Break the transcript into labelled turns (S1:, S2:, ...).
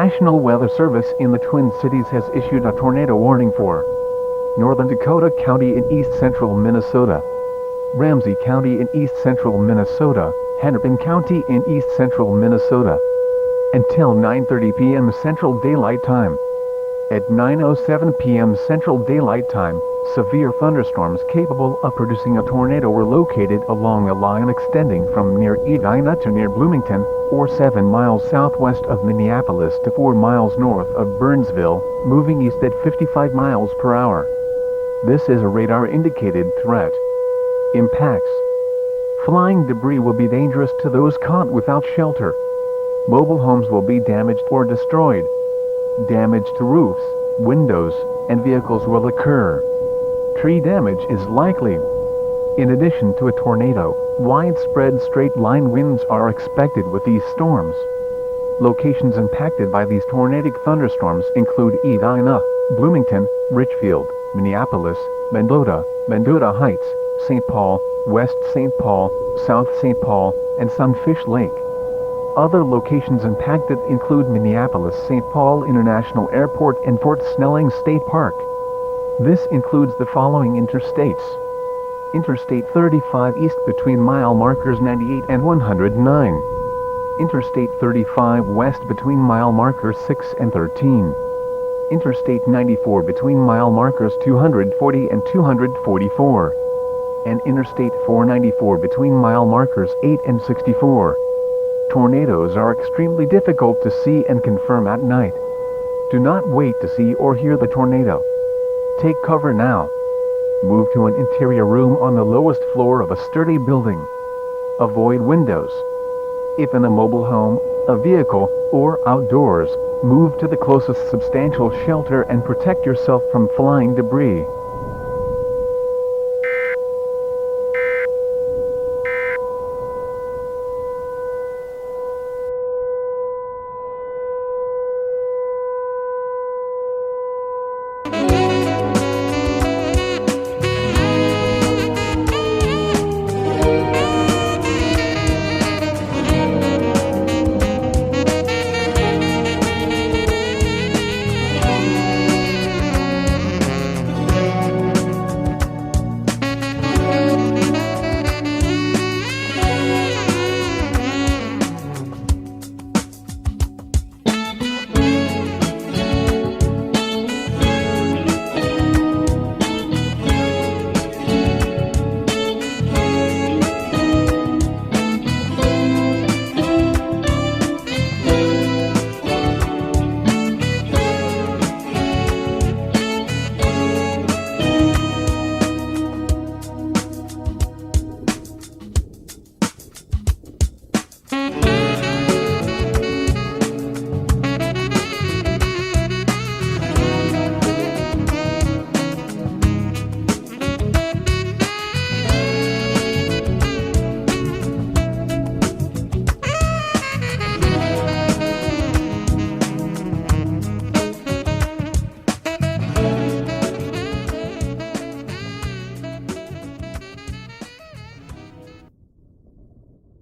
S1: National Weather Service in the Twin Cities has issued a tornado warning for Northern Dakota County in east-central Minnesota, Ramsey County in east-central Minnesota, Hennepin County in east-central Minnesota, until 9:30 p.m. Central Daylight Time. At 9:07 p.m. Central Daylight Time, severe thunderstorms capable of producing a tornado were located along a line extending from near Edina to near Bloomington, or 7 miles southwest of Minneapolis to 4 miles north of Burnsville, moving east at 55 miles per hour. This is a radar-indicated threat. Impacts. Flying debris will be dangerous to those caught without shelter. Mobile homes will be damaged or destroyed. Damage to roofs, windows, and vehicles will occur. Tree damage is likely. In addition to a tornado, widespread straight-line winds are expected with these storms. Locations impacted by these tornadic thunderstorms include Edina, Bloomington, Richfield, Minneapolis, Mendota Heights, St. Paul, West St. Paul, South St. Paul, and Sunfish Lake. Other locations impacted include Minneapolis-St. Paul International Airport and Fort Snelling State Park. This includes the following interstates. Interstate 35 east between mile markers 98 and 109. Interstate 35 west between mile markers 6 and 13. Interstate 94 between mile markers 240 and 244. And Interstate 494 between mile markers 8 and 64. Tornadoes are extremely difficult to see and confirm at night. Do not wait to see or hear the tornado. Take cover now. Move to an interior room on the lowest floor of a sturdy building. Avoid windows. If in a mobile home, a vehicle, or outdoors, move to the closest substantial shelter and protect yourself from flying debris.